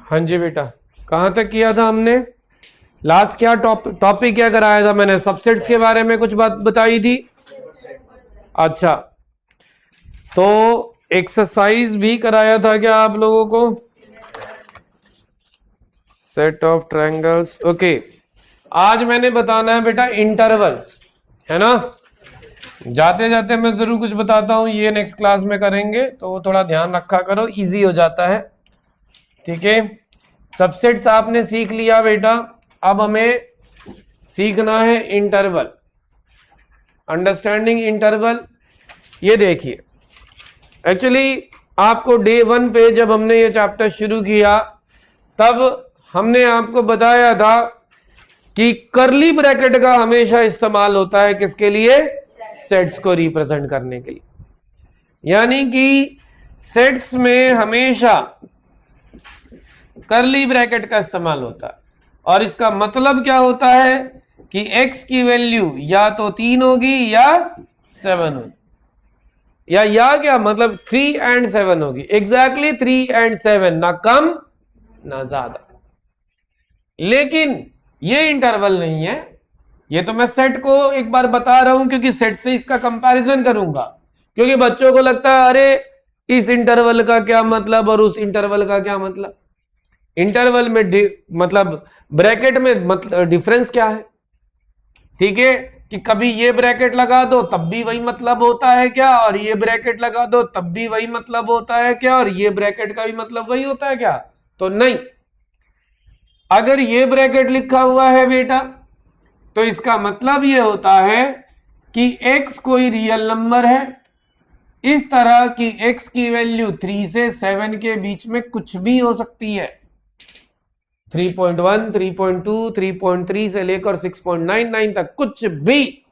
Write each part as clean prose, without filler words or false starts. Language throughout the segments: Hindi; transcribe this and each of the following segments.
हाँ जी बेटा, कहाँ तक किया था हमने? लास्ट क्या टॉपिक क्या कराया था मैंने? सबसेट्स के बारे में कुछ बात बताई थी। अच्छा, तो एक्सरसाइज भी कराया था क्या आप लोगों को? Set of triangles. ओके, आज मैंने बताना है बेटा इंटरवल्स, है ना। जाते जाते मैं जरूर कुछ बताता हूँ, ये नेक्स्ट क्लास में करेंगे तो वो थोड़ा ध्यान रखा करो, इजी हो जाता है। ठीक है, सबसेट्स आपने सीख लिया बेटा, अब हमें सीखना है इंटरवल, अंडरस्टैंडिंग इंटरवल। ये देखिए, एक्चुअली आपको डे 1 पे जब हमने ये चैप्टर शुरू किया तब हमने आपको बताया था कि कर्ली ब्रैकेट का हमेशा इस्तेमाल होता है किसके लिए? सेट्स को रिप्रेजेंट करने के लिए। यानी कि सेट्स में हमेशा कर्ली ब्रैकेट का इस्तेमाल होता है, और इसका मतलब क्या होता है कि x की वैल्यू या तो 3 होगी या 7 होगी, या क्या मतलब 3 and 7 होगी। एग्जैक्टली 3 and 7, ना कम ना ज्यादा। लेकिन ये इंटरवल नहीं है, ये तो मैं सेट को एक बार बता रहा हूं क्योंकि सेट से इसका कंपैरिजन करूंगा, क्योंकि बच्चों को लगता है अरे इस इंटरवल का क्या मतलब और उस इंटरवल का क्या मतलब। इंटरवल में मतलब ब्रैकेट में मतलब डिफरेंस क्या है? ठीक है, कि कभी ये ब्रैकेट लगा दो तब भी वही मतलब होता है क्या, और ये ब्रैकेट लगा दो तब भी वही मतलब होता है क्या, और ये ब्रैकेट का भी मतलब वही होता है क्या? तो नहीं। अगर ये ब्रैकेट लिखा हुआ है बेटा तो इसका मतलब ये होता है कि x कोई रियल नंबर है, इस तरह की x की वैल्यू 3 से 7 के बीच में कुछ भी हो सकती है। 3.1, 3.2, 3.3 से लेकर 6.99 तक कुछ भी,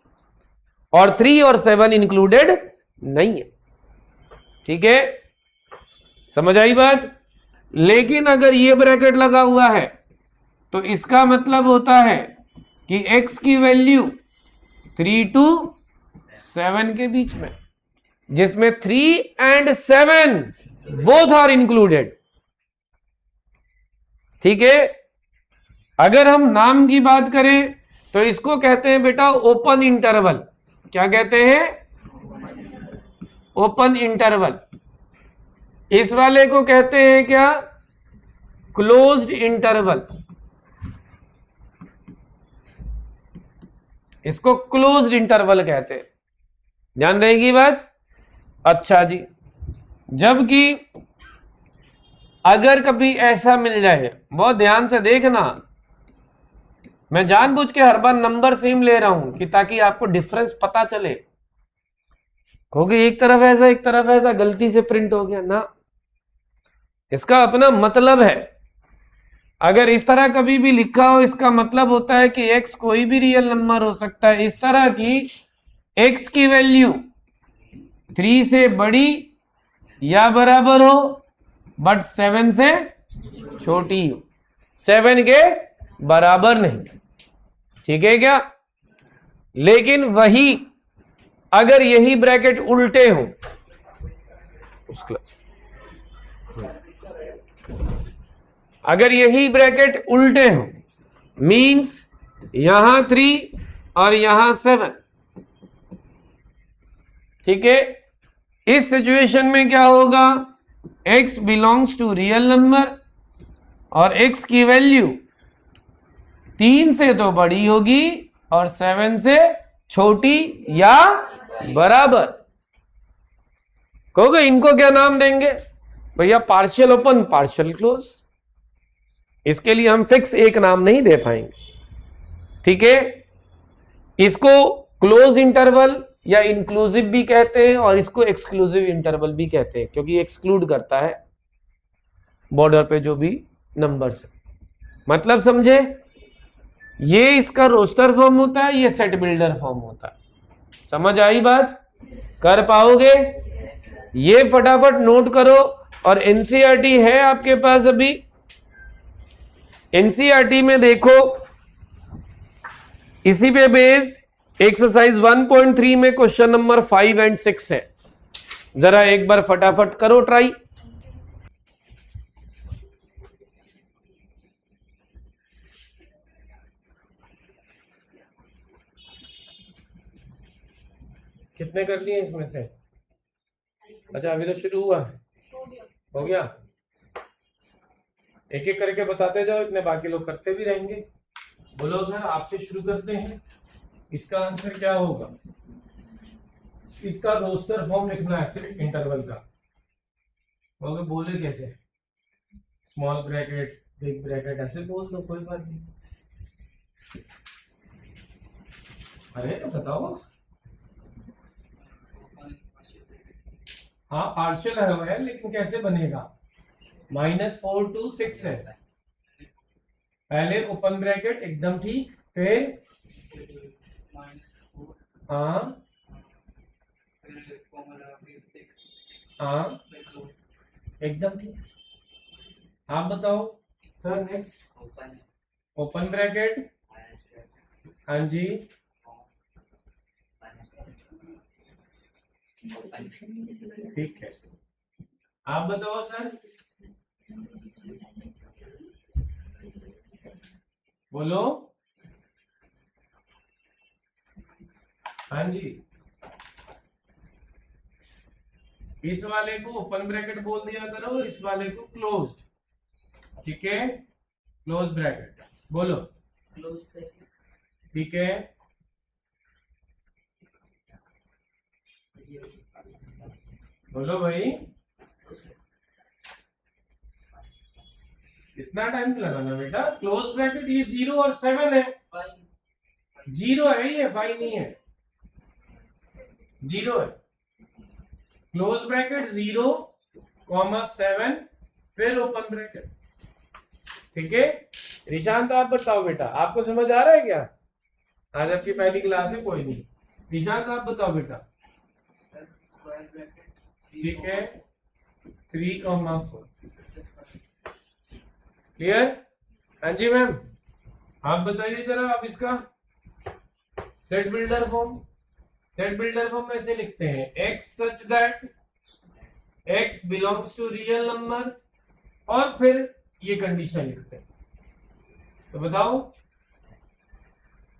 और 3 और 7 इंक्लूडेड नहीं है। ठीक है, समझ आई बात? लेकिन अगर ये ब्रैकेट लगा हुआ है तो इसका मतलब होता है कि x की वैल्यू 3 to 7 के बीच में, जिसमें 3 and 7 बोथ आर इंक्लूडेड। ठीक है, अगर हम नाम की बात करें तो इसको कहते हैं बेटा ओपन इंटरवल। क्या कहते हैं? Open interval. इस वाले को कहते हैं क्या? Closed interval. इसको क्लोज्ड इंटरवल कहते हैं, ध्यान रहेगी बात। अच्छा जी, जबकि अगर कभी ऐसा मिल जाए, बहुत ध्यान से देखना, मैं जानबूझ के हर बार नंबर सेम ले रहा हूं कि ताकि आपको डिफरेंस पता चले, क्योंकि एक तरफ ऐसा एक तरफ ऐसा गलती से प्रिंट हो गया ना, इसका अपना मतलब है। अगर इस तरह कभी भी लिखा हो इसका मतलब होता है कि x कोई भी रियल नंबर हो सकता है, इस तरह की x की वैल्यू 3 से बड़ी या बराबर हो बट 7 से छोटी हो, 7 के बराबर नहीं। ठीक है क्या? लेकिन वही अगर यही ब्रैकेट उल्टे हो, अगर यही ब्रैकेट उल्टे हो, मींस यहां 3 और यहां 7, ठीक है, इस सिचुएशन में क्या होगा? x belongs to real number और x की वैल्यू 3 से तो बड़ी होगी और 7 से छोटी या बराबर। कहोगे इनको क्या नाम देंगे भैया? Partial open, partial close. इसके लिए हम फिक्स एक नाम नहीं दे पाएंगे। ठीक है, इसको क्लोज इंटरवल या इंक्लूसिव भी कहते हैं और इसको एक्सक्लूसिव इंटरवल भी कहते हैं, क्योंकि एक्सक्लूड करता है बॉर्डर पे जो भी नंबर्स है। मतलब समझे? ये इसका रोस्टर फॉर्म होता है, ये सेट बिल्डर फॉर्म होता है। समझ आई बात? कर पाओगे? ये फटाफट नोट करो। और एनसीईआरटी है आपके पास अभी, एनसीईआरटी में देखो, इसी पे बेस एक्सरसाइज 1.3 में क्वेश्चन नंबर 5 और 6 है। जरा एक बार फटाफट करो ट्राई। कितने कर लिए इसमें से? अच्छा अभी तो शुरू हुआ है। हो गया? एक एक करके बताते जाओ, इतने बाकी लोग करते भी रहेंगे। बोलो सर, आपसे शुरू करते हैं। इसका आंसर क्या होगा? इसका रोस्टर फॉर्म लिखना है सिर्फ इंटरवल का। बोलोगे बोले कैसे? स्मॉल ब्रैकेट, बिग ब्रैकेट, ऐसे बोल दो, कोई बात नहीं। अरे तो बताओ। हाँ पार्शियल है लेकिन कैसे बनेगा? -4 to 6 है। पहले ओपन ब्रैकेट एकदम ठीक, फिर हाँ हाँ एकदम ठीक। आप बताओ सर नेक्स्ट। ओपन ब्रैकेट, हाँ जी ठीक है। आप बताओ सर, बोलो। हाँ जी, इस वाले को ओपन ब्रैकेट बोल दिया करो, इस वाले को क्लोज्ड, ठीक है? क्लोज ब्रैकेट बोलो। ठीक है, बोलो भाई। इतना टाइम लगाना बेटा? क्लोज ब्रैकेट ये 0 और 7 है। 0 है ये, 5 नहीं है, 0 है। क्लोज ब्रैकेट 0, 7, फिर ओपन ब्रैकेट, ठीक है? निशांत आप बताओ बेटा, आपको समझ आ रहा है क्या? आज आपकी पहली क्लास है, कोई नहीं। निशांत आप बताओ बेटा। ठीक है, 3, 4 क्लियर? हाँ जी मैम, आप बताइए जरा। आप इसका set builder form, set builder form ऐसे लिखते हैं, x such that x belongs to real number, और फिर ये कंडीशन लिखते हैं। तो बताओ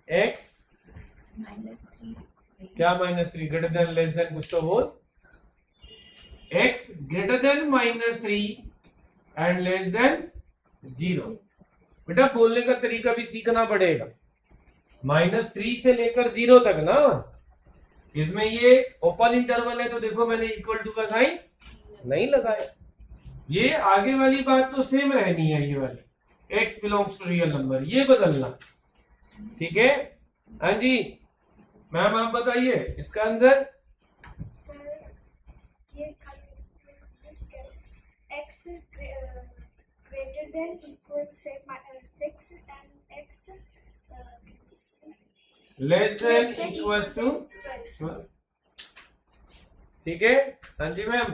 x क्या -3 ग्रेटर देन लेस देन कुछ तो बोल। x greater then -3 and less than 0। बेटा बोलने का तरीका भी सीखना पड़ेगा। -3 से लेकर 0 तक ना। इसमें ये ओपन इंटरवल है तो देखो मैंने इक्वल टू का साइन नहीं लगाया। ये आगे वाली बात तो सेम रहनी है, ये वाली x belongs to real number, ये बदलना, ठीक है? हाँ जी मैम, आप बताइए इसका answer. x greater than equal say 6 and x less than equals to, ठीक है? हाँ जी ma'am.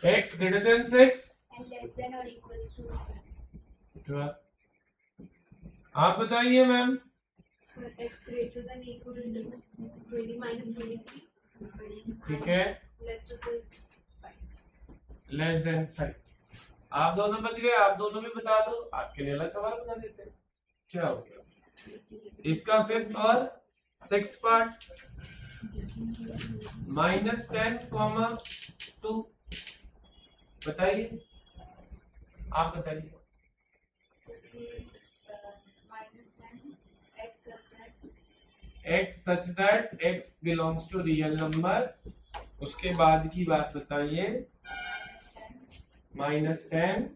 x greater than 6 and less than or equal to 12। आप बताइए ma'am. x greater than equal to 20 minus 23, ठीक है, लेस देन 5। आप दोनों बच गए, आप दोनों भी बता दो, आपके लिए अलग सवाल बना देते हैं। क्या हो गया इसका 5th और 6th पार्ट? -10, 2। बताइए, आप बताइए। x such that x belongs to real number, उसके बाद की बात बताइए। -10।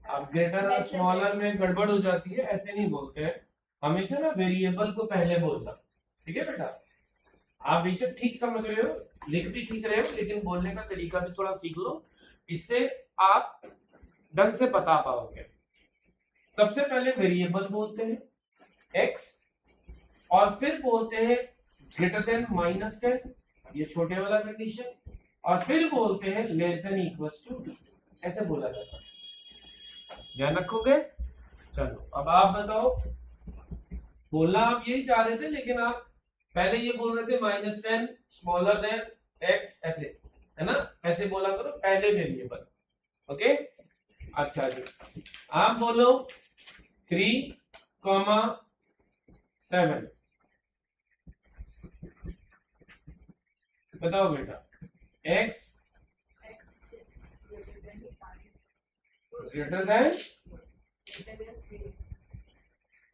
अब ग्रेटर और स्मॉलर में गड़बड़ हो जाती है, ऐसे नहीं बोलते हैं हमेशा ना, वेरिएबल को पहले बोलना, ठीक है बेटा? आप बेशक ठीक समझ रहे हो, लिख भी ठीक रहे हो, लेकिन बोलने का तरीका भी थोड़ा सीख लो, इससे आप ढंग से बता पाओगे। सबसे पहले वेरिएबल बोलते हैं x, और फिर बोलते हैं ग्रेटर देन -10, ये छोटे वाला कंडीशन, और फिर बोलते हैं लेस देन इक्वल्स टू, ऐसे बोला जाता है। ध्यान रखोगे? चलो अब आप बताओ। बोलना आप यही चाह रहे थे, लेकिन आप पहले ये बोल रहे थे -10 स्मॉलर देन x, ऐसे है ना, ऐसे बोला करो पहले वेरिएबल। ओके, अच्छा जी आप बोलो 3,7। बताओ बेटा, x greater than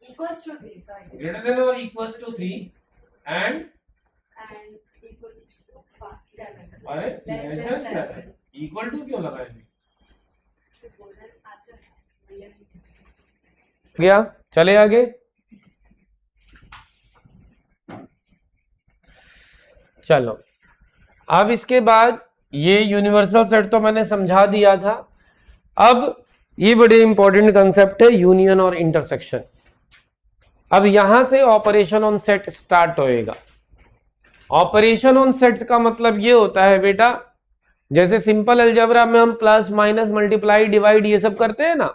equals to 3, sorry, greater than और equals to 3 and and equals to 7. अरे Less than 7. इक्वल टू क्यों लगाएंगे? गया, चले आगे। चलो, अब इसके बाद ये यूनिवर्सल सेट तो मैंने समझा दिया था। अब ये बड़े इंपॉर्टेंट कंसेप्ट है यूनियन और इंटरसेक्शन। अब यहां से ऑपरेशन ऑन सेट स्टार्ट होएगा। ऑपरेशन ऑन सेट का मतलब ये होता है बेटा, जैसे सिंपल अलजेब्रा में हम प्लस माइनस मल्टीप्लाई डिवाइड ये सब करते हैं ना,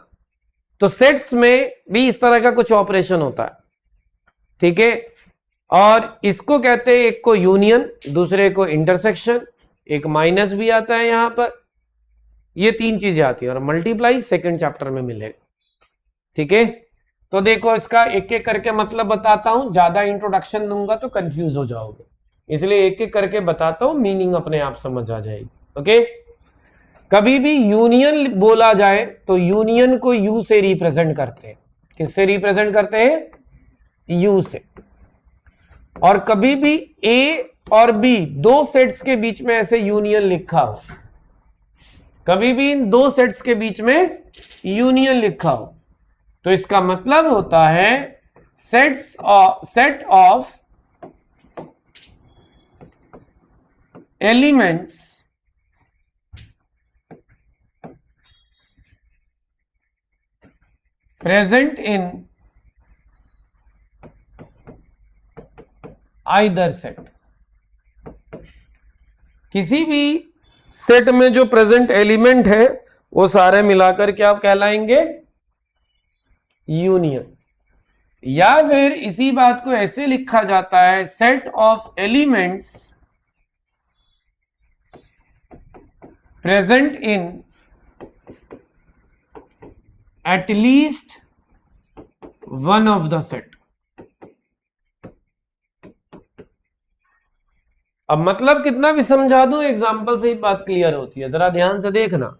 तो सेट्स में भी इस तरह का कुछ ऑपरेशन होता है, ठीक है। और इसको कहते हैं, एक को यूनियन, दूसरे को इंटरसेक्शन, एक माइनस भी आता है यहां पर। ये तीन चीजें आती है और मल्टीप्लाई सेकंड चैप्टर में मिलेगा, ठीक है। तो देखो, इसका एक एक करके मतलब बताता हूं, ज्यादा इंट्रोडक्शन दूंगा तो कंफ्यूज हो जाओगे, इसलिए एक एक करके बताता हूं, मीनिंग अपने आप समझ आ जाएगी, ओके। कभी भी यूनियन बोला जाए तो यूनियन को यू से रिप्रेजेंट करते हैं। किससे रिप्रेजेंट करते हैं? यू से। और कभी भी ए और बी दो सेट्स के बीच में ऐसे यूनियन लिखा हो, कभी भी इन दो सेट्स के बीच में यूनियन लिखा हो, तो इसका मतलब होता है set of elements present in either set। किसी भी सेट में जो प्रेजेंट एलिमेंट है वो सारे मिलाकर क्या कहलाएंगे? यूनियन। या फिर इसी बात को ऐसे लिखा जाता है, set of elements present in at least one of the set। अब मतलब कितना भी समझा दूं, एग्जांपल से ही बात क्लियर होती है, जरा ध्यान से देखना।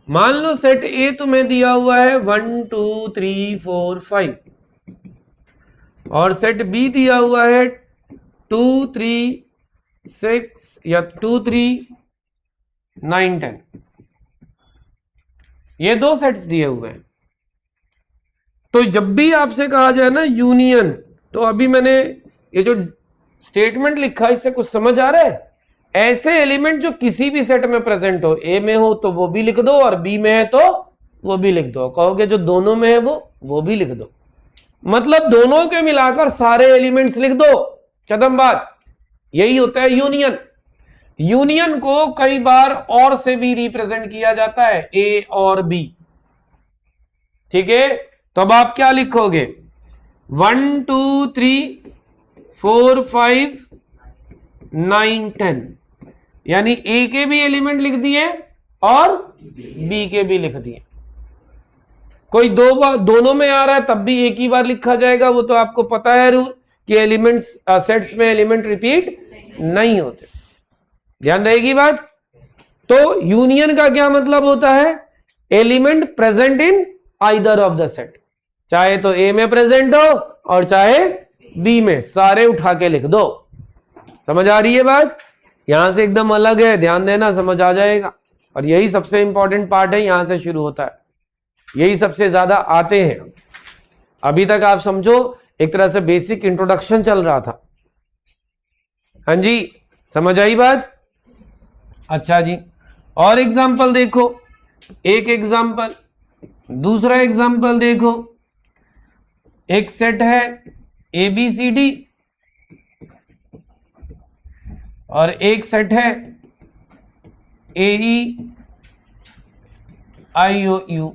मान लो सेट ए तुम्हें दिया हुआ है 1 2 3 4 5 और सेट बी दिया हुआ है 2 3 6 या 2 3 9 10। ये दो सेट्स दिए हुए हैं। तो जब भी आपसे कहा जाए ना यूनियन, तो अभी मैंने ये जो स्टेटमेंट लिखा इससे कुछ समझ आ रहा है? ऐसे एलिमेंट जो किसी भी सेट में प्रेजेंट हो, ए में हो तो वो भी लिख दो और बी में है तो वो भी लिख दो। कहोगे जो दोनों में है वो भी लिख दो, मतलब दोनों के मिलाकर सारे एलिमेंट्स लिख दो, खत्म बात। यही होता है यूनियन। यूनियन को कई बार और से भी रिप्रेजेंट किया जाता है, ए और बी, ठीक है। तो अब आप क्या लिखोगे? 1 2 3 4 5 9 10, यानी ए के भी एलिमेंट लिख दिए और बी के भी लिख दिए। कोई दो बार दोनों में आ रहा है तब भी एक ही बार लिखा जाएगा, वो तो आपको पता है रूल कि एलिमेंट्स सेट्स में एलिमेंट रिपीट नहीं होते, ध्यान रहेगी बात। तो यूनियन का क्या मतलब होता है? Element present in either of the set, चाहे तो ए में प्रेजेंट हो और चाहे बी में, सारे उठा के लिख दो। समझ आ रही है बात? यहां से एकदम अलग है, ध्यान देना, समझ आ जाएगा। और यही सबसे इंपॉर्टेंट पार्ट है, यहां से शुरू होता है, यही सबसे ज्यादा आते हैं। अभी तक आप समझो एक तरह से बेसिक इंट्रोडक्शन चल रहा था। हाँ जी, समझ आई बात? अच्छा जी, और एग्जाम्पल देखो, एक एग्जाम्पल, दूसरा एग्जाम्पल देखो। एक सेट है ABCD और एक सेट है AEIOU।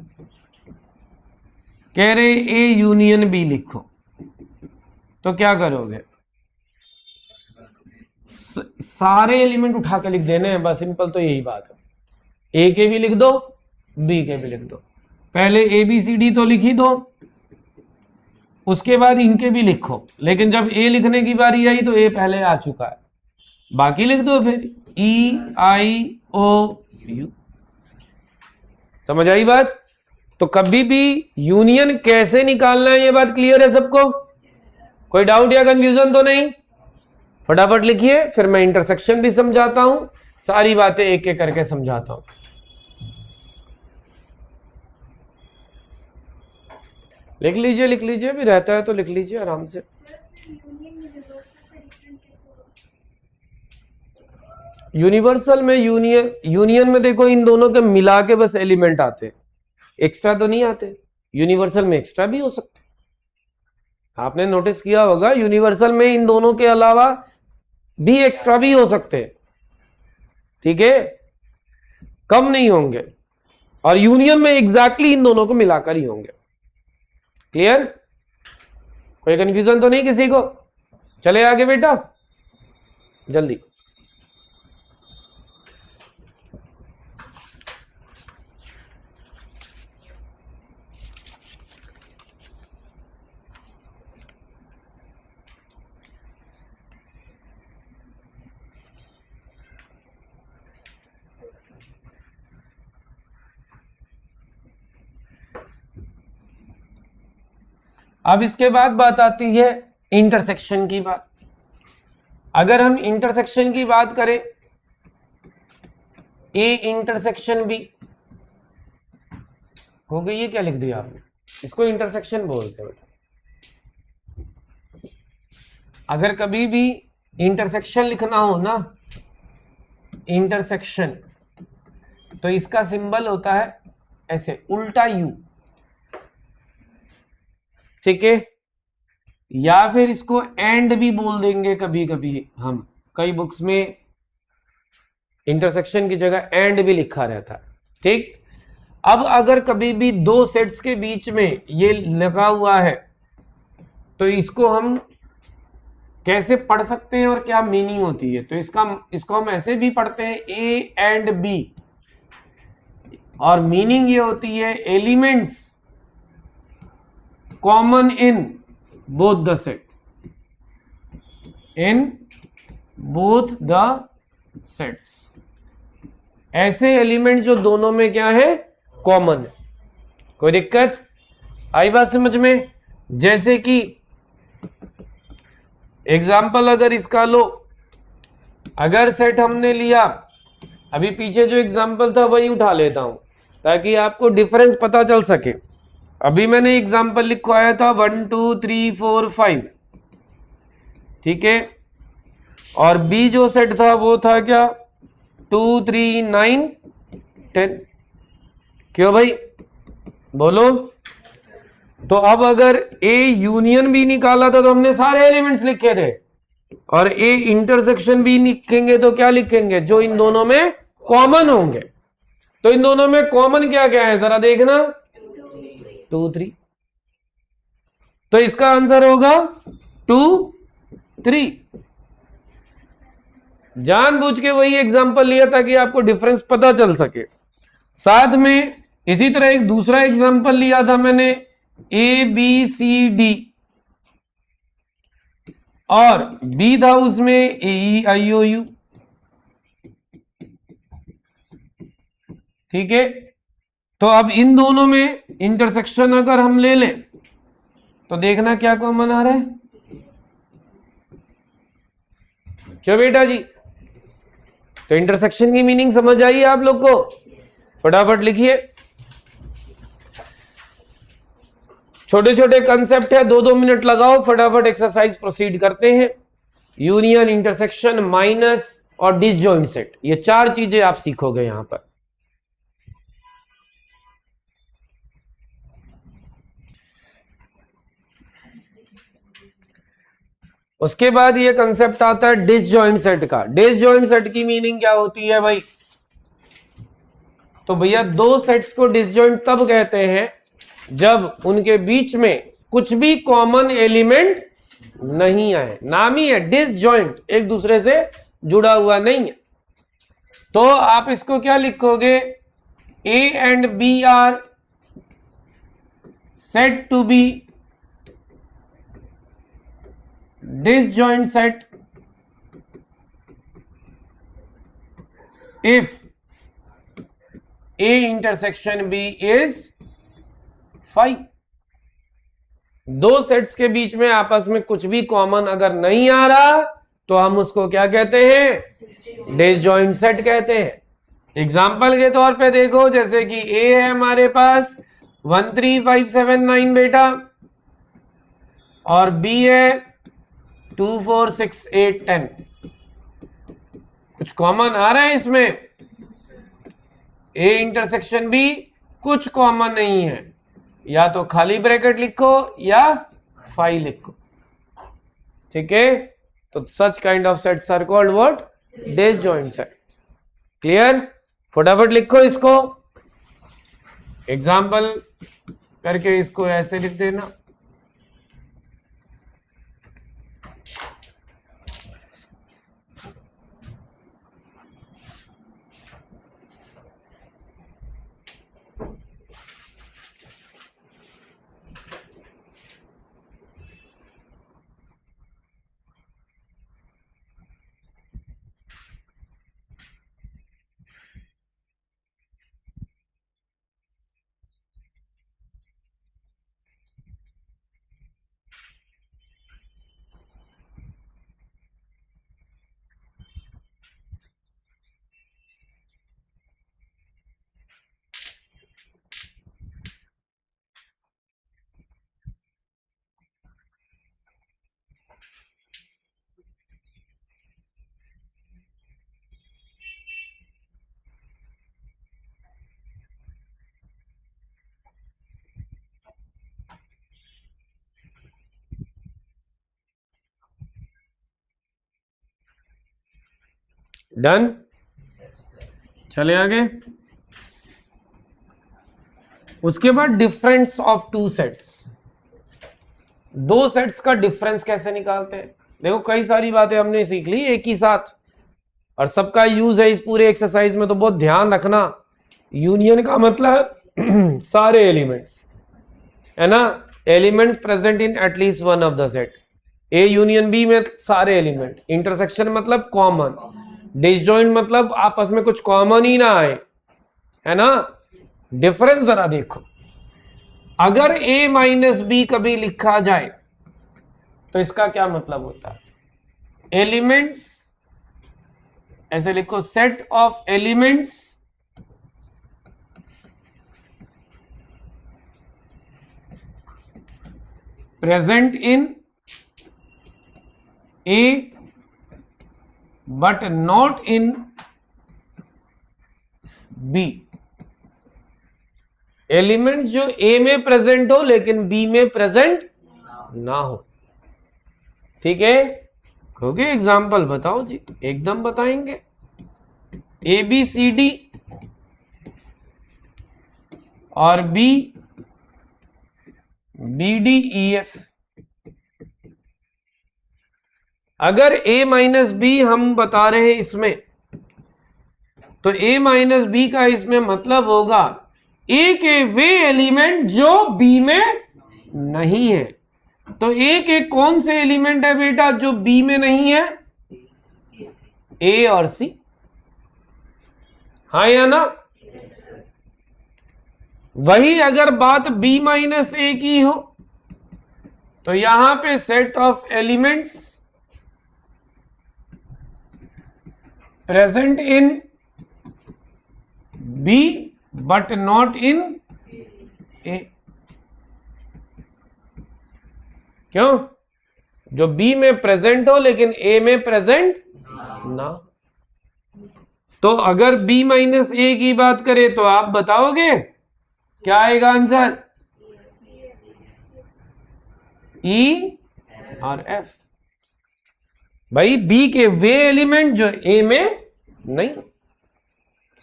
कह रहे ए यूनियन बी लिखो, तो क्या करोगे? सारे एलिमेंट उठा के लिख देने हैं, बस सिंपल तो यही बात है। ए के भी लिख दो, बी के भी लिख दो। पहले ABCD तो लिख ही दो, उसके बाद इनके भी लिखो, लेकिन जब ए लिखने की बारी आई तो ए पहले आ चुका है, बाकी लिख दो फिर EIOU। समझ आई बात? तो कभी भी यूनियन कैसे निकालना है ये बात क्लियर है सबको? कोई डाउट या कंफ्यूजन तो नहीं? फटाफट लिखिए, फिर मैं इंटरसेक्शन भी समझाता हूं, सारी बातें एक एक करके समझाता हूं। लिख लीजिए, भी रहता है तो लिख लीजिए आराम से। यूनिवर्सल में यूनियन में देखो, इन दोनों के मिला के बस एलिमेंट आते हैं, एक्स्ट्रा तो नहीं आते। यूनिवर्सल में एक्स्ट्रा भी हो सकते, आपने नोटिस किया होगा, यूनिवर्सल में इन दोनों के अलावा भी एक्स्ट्रा भी हो सकते हैं, ठीक है, कम नहीं होंगे। और यूनियन में एग्जैक्टली इन दोनों को मिलाकर ही होंगे। क्लियर? कोई कंफ्यूजन तो नहीं किसी को? चले आगे बेटा जल्दी। अब इसके बाद बात आती है इंटरसेक्शन की बात। अगर हम इंटरसेक्शन की बात करें, ए इंटरसेक्शन बी हो गई, ये क्या लिख दिया आपने? इसको इंटरसेक्शन बोलते हैं बेटा। अगर कभी भी इंटरसेक्शन लिखना हो ना, इंटरसेक्शन, तो इसका सिंबल होता है ऐसे उल्टा यू, ठीक है, या फिर इसको एंड भी बोल देंगे कभी कभी हम, कई बुक्स में इंटरसेक्शन की जगह एंड भी लिखा रहता है, ठीक। अब अगर कभी भी दो सेट्स के बीच में ये लगा हुआ है तो इसको हम कैसे पढ़ सकते हैं और क्या मीनिंग होती है? तो इसको हम ऐसे भी पढ़ते हैं ए एंड बी, और मीनिंग ये होती है elements common in both the set, in both the sets, ऐसे एलिमेंट जो दोनों में क्या है, कॉमन है। कोई दिक्कत आई बात समझ में? जैसे कि एग्जाम्पल अगर इसका लो, अगर सेट हमने लिया, अभी पीछे जो एग्जाम्पल था वही उठा लेता हूं ताकि आपको डिफरेंस पता चल सके। अभी मैंने एग्जाम्पल लिखवाया था 1 2 3 4 5, ठीक है, और बी जो सेट था वो था क्या, 2 3 9 10। क्यों भाई बोलो? तो अब अगर ए यूनियन भी निकाला था तो हमने सारे एलिमेंट्स लिखे थे, और ए इंटरसेक्शन भी लिखेंगे तो क्या लिखेंगे, जो इन दोनों में कॉमन होंगे। तो इन दोनों में कॉमन क्या क्या है जरा देखना, 2 3, तो इसका आंसर होगा 2 3। जानबूझ के वही एग्जांपल लिया ताकि आपको डिफरेंस पता चल सके। साथ में इसी तरह एक दूसरा एग्जांपल लिया था मैंने, ए बी सी डी, और बी था उसमें ए ई आई ओ यू, ठीक है। तो अब इन दोनों में इंटरसेक्शन अगर हम ले लें तो देखना क्या कॉमन आ रहा है। क्यों बेटा जी? तो इंटरसेक्शन की मीनिंग समझ आई आप लोग को? फटाफट लिखिए, छोटे छोटे कंसेप्ट है, 2-2 मिनट लगाओ, फटाफट एक्सरसाइज प्रोसीड करते हैं। यूनियन, इंटरसेक्शन, माइनस और डिसजॉइंट सेट, ये 4 चीजें आप सीखोगे यहां पर। उसके बाद ये कंसेप्ट आता है डिसजॉइंट सेट का। डिसजॉइंट सेट की मीनिंग क्या होती है भाई? तो भैया दो सेट्स को डिसजॉइंट तब कहते हैं जब उनके बीच में कुछ भी कॉमन एलिमेंट नहीं आए। नाम ही है डिसजॉइंट, एक दूसरे से जुड़ा हुआ नहीं है। तो आप इसको क्या लिखोगे, A and B are set to be disjoint set if A intersection B is phi। दो सेट्स के बीच में आपस में कुछ भी कॉमन अगर नहीं आ रहा तो हम उसको क्या कहते हैं, डिसजॉइंट सेट कहते हैं। एग्जाम्पल के तौर पे देखो, जैसे कि A है हमारे पास 1 3 5 7 9 बेटा, और B है 2 4 6 8 10। कुछ कॉमन आ रहा है इसमें? A इंटरसेक्शन B कुछ कॉमन नहीं है, या तो खाली ब्रैकेट लिखो या फाई लिखो, ठीक है। तो such kind of sets are called what, disjoint set. Clear? फटाफट लिखो इसको, एग्जाम्पल करके इसको ऐसे लिख देना। डन? चले आगे। उसके बाद डिफरेंस ऑफ टू सेट्स। दो सेट्स का डिफरेंस कैसे निकालते हैं? देखो कई सारी बातें हमने सीख ली एक ही साथ, और सबका यूज है इस पूरे एक्सरसाइज में, तो बहुत ध्यान रखना। यूनियन का मतलब सारे एलिमेंट्स, है ना, elements present in at least one of the set. A union B में सारे एलिमेंट। इंटरसेक्शन मतलब कॉमन। डिसजॉइंट मतलब आपस में कुछ कॉमन ही ना आए, है ना। डिफरेंस जरा देखो, अगर a माइनस बी कभी लिखा जाए तो इसका क्या मतलब होता है? एलिमेंट्स, ऐसे लिखो, set of elements present in A but not in B। Elements जो A में प्रेजेंट हो लेकिन B में प्रेजेंट ना हो, ठीक है। क्योंकि एग्जाम्पल बताओ जी, एकदम बताएंगे। A B C D और B B D E F। अगर a माइनस बी हम बता रहे हैं इसमें, तो a माइनस बी का इसमें मतलब होगा a के वे एलिमेंट जो b में नहीं है। तो a के कौन से एलिमेंट है बेटा जो b में नहीं है? a और c, हाँ या ना? वही अगर बात b माइनस ए की हो तो यहां पे set of elements present in B but not in A। क्यों? जो B में प्रेजेंट हो लेकिन A में प्रेजेंट ना। तो अगर B माइनस ए की बात करें तो आप बताओगे क्या आएगा आंसर? E और F। भाई B के वे एलिमेंट जो A में नहीं।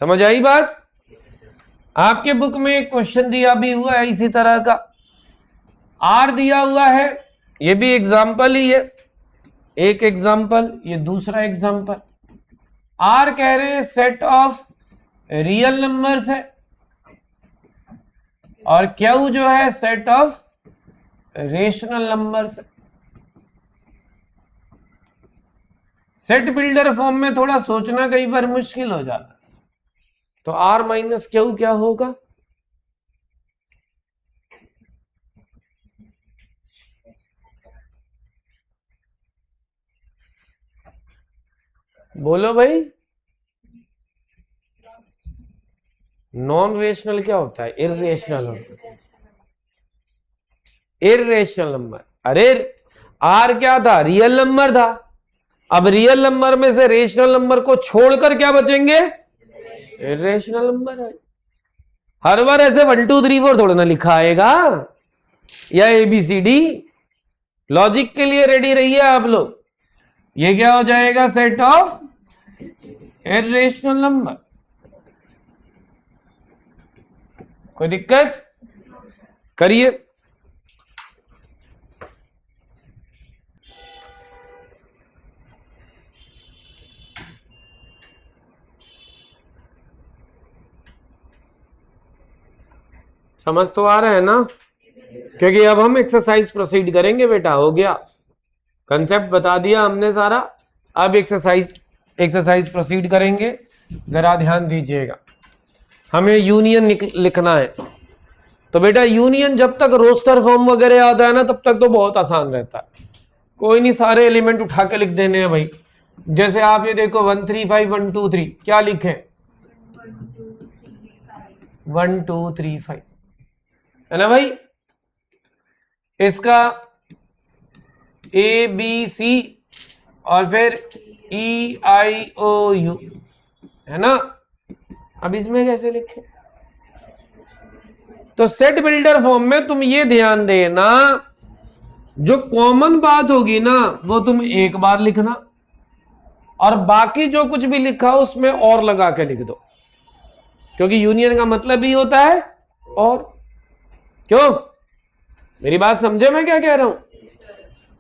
समझ आई बात? आपके बुक में एक क्वेश्चन दिया भी हुआ है इसी तरह का, R दिया हुआ है, ये भी एग्जाम्पल ही है। एक एग्जाम्पल, ये दूसरा एग्जाम्पल। R कह रहे हैं सेट ऑफ रियल नंबर्स है, और Q जो है सेट ऑफ रेशनल नंबर्स है। सेट बिल्डर फॉर्म में थोड़ा सोचना कई बार मुश्किल हो जाता, तो R माइनस क्यू क्या होगा? बोलो भाई। नॉन रेशनल क्या होता है? इर्रेशनल होता है। Irrational number. अरे R क्या था? रियल नंबर था। अब रियल नंबर में से रेशनल नंबर को छोड़कर क्या बचेंगे? इर्रेशनल नंबर है। हर बार ऐसे 1 2 3 4 थोड़ा ना लिखा आएगा, या ABCD। लॉजिक के लिए रेडी रहिए आप लोग। ये क्या हो जाएगा? Set of irrational number. कोई दिक्कत? करिए। समझ तो आ रहा है ना? क्योंकि अब हम एक्सरसाइज प्रोसीड करेंगे बेटा। हो गया, कंसेप्ट बता दिया हमने सारा। अब एक्सरसाइज प्रोसीड करेंगे। जरा ध्यान दीजिएगा, हमें यूनियन लिखना है। तो बेटा यूनियन जब तक रोस्टर फॉर्म वगैरह आता है ना, तब तक तो बहुत आसान रहता है। कोई नहीं, सारे एलिमेंट उठा के लिख देने हैं भाई। जैसे आप ये देखो 1 3 5 1 2 3, क्या लिखे? 1 2 3 5, है ना भाई? इसका ABC और फिर EIOU, है ना? अब इसमें कैसे लिखे? तो सेट बिल्डर फॉर्म में तुम ये ध्यान देना, जो कॉमन बात होगी ना वो तुम एक बार लिखना, और बाकी जो कुछ भी लिखा उसमें और लगा के लिख दो, क्योंकि यूनियन का मतलब ही होता है और। क्यों? मेरी बात समझे मैं क्या कह रहा हूं?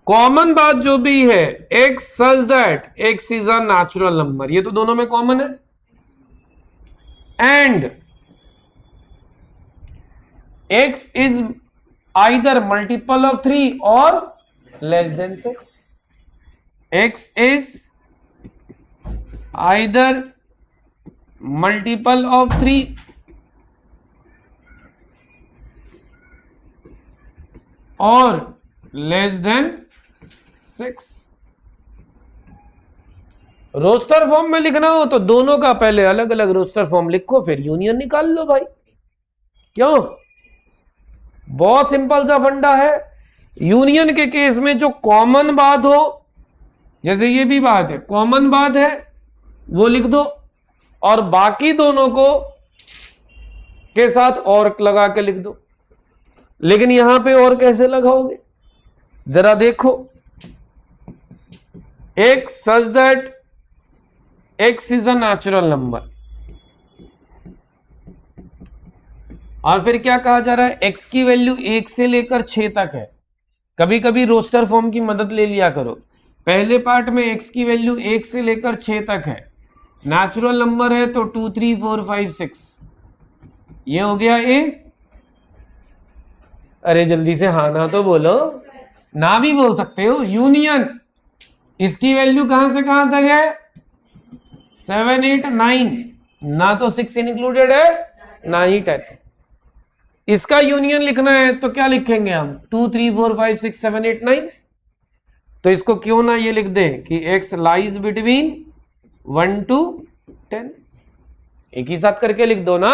कॉमन बात जो भी है, x such that x is a natural number, ये तो दोनों में कॉमन है। And x is either multiple of 3 और less than 6। x is either multiple of 3 और लेस देन 6। रोस्टर फॉर्म में लिखना हो तो दोनों का पहले अलग अलग रोस्टर फॉर्म लिखो, फिर यूनियन निकाल लो भाई। क्यों? बहुत सिंपल सा फंडा है। यूनियन के केस में जो कॉमन बात हो, जैसे ये भी बात है, कॉमन बात है वो लिख दो, और बाकी दोनों को के साथ और लगा के लिख दो। लेकिन यहां पे और कैसे लगाओगे जरा देखो। x such that x is a natural number, और फिर क्या कहा जा रहा है? x की वैल्यू 1 से लेकर 6 तक है। कभी कभी रोस्टर फॉर्म की मदद ले लिया करो। पहले पार्ट में x की वैल्यू 1 से लेकर 6 तक है, नेचुरल नंबर है तो 2 3 4 5 6, ये हो गया a। अरे जल्दी से हाँ ना तो बोलो, ना भी बोल सकते हो। यूनियन, इसकी वैल्यू कहां से कहां तक है? 7 8 9, ना तो 6 इंक्लूडेड है ना ही 10। इसका यूनियन लिखना है तो क्या लिखेंगे हम? 2 3 4 5 6 7 8 9। तो इसको क्यों ना ये लिख दे कि x लाइज बिटवीन 1 to 10, एक ही साथ करके लिख दो ना।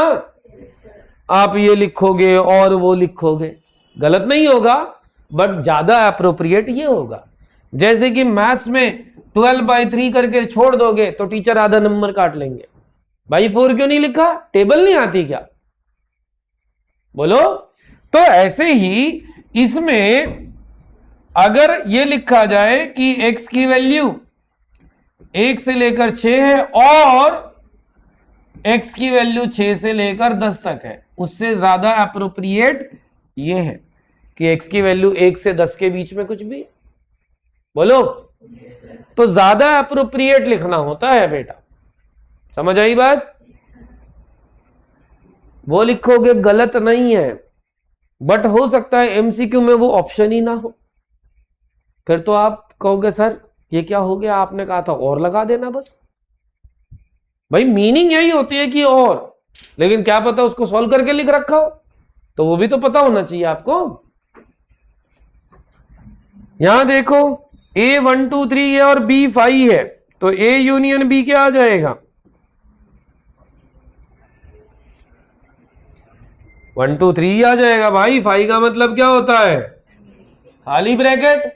आप ये लिखोगे और वो लिखोगे, गलत नहीं होगा, बट ज्यादा अप्रोप्रिएट ये होगा। जैसे कि मैथ्स में 12/3 करके छोड़ दोगे तो टीचर आधा नंबर काट लेंगे। भाई 4 क्यों नहीं लिखा? टेबल नहीं आती क्या? बोलो। तो ऐसे ही इसमें अगर ये लिखा जाए कि x की वैल्यू 1 से लेकर 6 है और x की वैल्यू 6 से लेकर 10 तक है, उससे ज्यादा अप्रोप्रिएट ये है कि x की वैल्यू 1 से 10 के बीच में कुछ भी। बोलो। तो ज्यादा अप्रोप्रिएट लिखना होता है बेटा, समझ आई बात? वो लिखोगे गलत नहीं है, बट हो सकता है एमसीक्यू में वो ऑप्शन ही ना हो, फिर तो आप कहोगे सर ये क्या हो गया, आपने कहा था और लगा देना बस। भाई मीनिंग यही होती है कि और, लेकिन क्या पता उसको सॉल्व करके लिख रखा हो, तो वो भी तो पता होना चाहिए आपको। यहां देखो A 1 2 3 है और B 5 है, तो A यूनियन B क्या आ जाएगा, 1 2 3 आ जाएगा भाई। 5 का मतलब क्या होता है, खाली ब्रैकेट।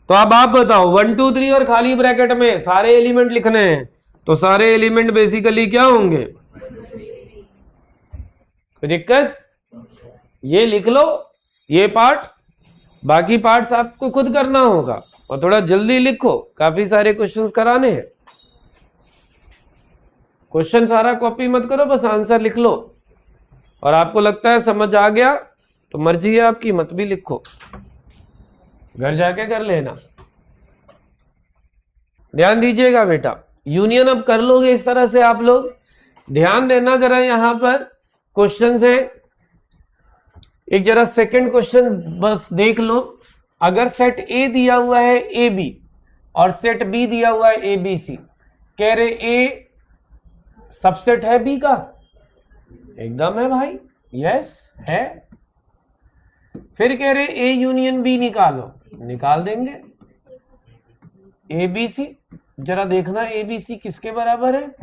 तो अब आप बताओ 1 2 3 और खाली ब्रैकेट में सारे एलिमेंट लिखने हैं, तो सारे एलिमेंट बेसिकली क्या होंगे, कोई दिक्कत, ये लिख लो ये पार्ट, बाकी पार्ट्स आपको खुद करना होगा और थोड़ा जल्दी लिखो, काफी सारे क्वेश्चंस कराने हैं। क्वेश्चन सारा कॉपी मत करो, बस आंसर लिख लो, और आपको लगता है समझ आ गया तो मर्जी है आपकी, मत भी लिखो, घर जाके कर लेना। ध्यान दीजिएगा बेटा, यूनियन अब कर लोगे इस तरह से आप लोग, ध्यान देना जरा। यहां पर क्वेश्चन है, एक जरा सेकंड क्वेश्चन बस देख लो। अगर सेट ए दिया हुआ है ए बी और सेट बी दिया हुआ है ए बी सी, कह रहे ए सबसेट है बी का, एकदम है भाई, यस है। फिर कह रहे ए यूनियन बी निकालो, निकाल देंगे। ए बी सी, जरा देखना ए बी सी किसके बराबर है।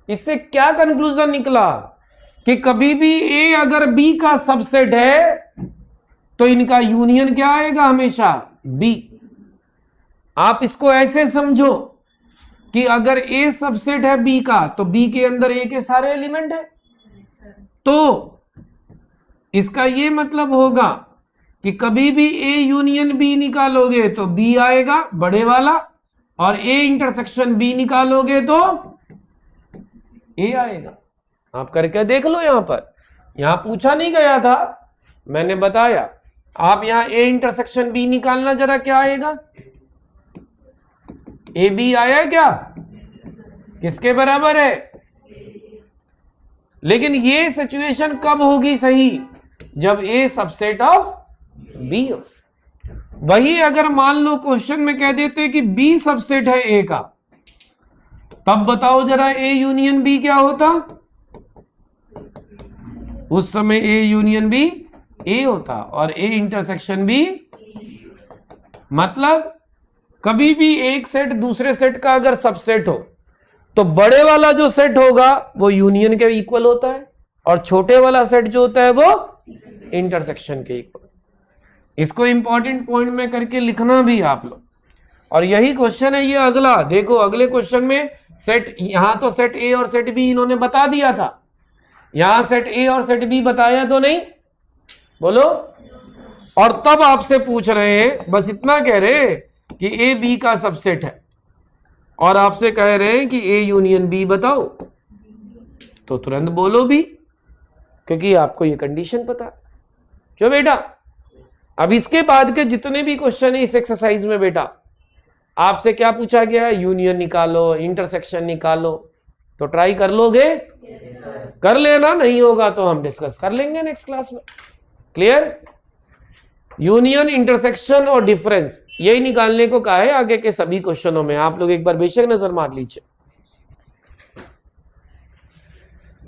इससे क्या कंक्लूजन निकला कि कभी भी ए अगर बी का सबसेट है तो इनका यूनियन क्या आएगा, हमेशा बी। आप इसको ऐसे समझो कि अगर ए सबसेट है बी का तो बी के अंदर ए के सारे एलिमेंट है, तो इसका ये मतलब होगा कि कभी भी ए यूनियन बी निकालोगे तो बी आएगा बड़े वाला, और ए इंटरसेक्शन बी निकालोगे तो ए आएगा। आप करके देख लो, यहां पर, यहां पूछा नहीं गया था, मैंने बताया। आप यहां ए इंटरसेक्शन बी निकालना, जरा क्या आएगा, ए बी आया क्या, किसके बराबर है। लेकिन ये सिचुएशन कब होगी सही, जब ए सबसेट ऑफ बी हो। वही अगर मान लो क्वेश्चन में कह देते कि बी सबसेट है ए का, तब बताओ जरा ए यूनियन बी क्या होता, उस समय ए यूनियन बी ए होता और ए इंटरसेक्शन बी। मतलब कभी भी एक सेट दूसरे सेट का अगर सबसेट हो तो बड़े वाला जो सेट होगा वो यूनियन के इक्वल होता है, और छोटे वाला सेट जो होता है वो इंटरसेक्शन के इक्वल। इसको इंपॉर्टेंट पॉइंट में करके लिखना भी आप लोग। और यही क्वेश्चन है ये अगला, देखो अगले क्वेश्चन में सेट, यहां तो सेट ए और सेट बी इन्होंने बता दिया था, यहां सेट ए और सेट बी बताया तो नहीं, बोलो। और तब आपसे पूछ रहे हैं, बस इतना कह रहे कि ए बी का सबसेट है, और आपसे कह रहे हैं कि ए यूनियन बी बताओ, तो तुरंत बोलो बी, क्योंकि आपको ये कंडीशन पता। क्यों बेटा, अब इसके बाद के जितने भी क्वेश्चन है इस एक्सरसाइज में बेटा, आपसे क्या पूछा गया है, यूनियन निकालो, इंटरसेक्शन निकालो, तो ट्राई कर लोगे, कर लेना, नहीं होगा तो हम डिस्कस कर लेंगे नेक्स्ट क्लास में। क्लियर, यूनियन, इंटरसेक्शन और डिफरेंस यही निकालने को कहा है आगे के सभी क्वेश्चनों में। आप लोग एक बार बेशक नजर मार लीजिए।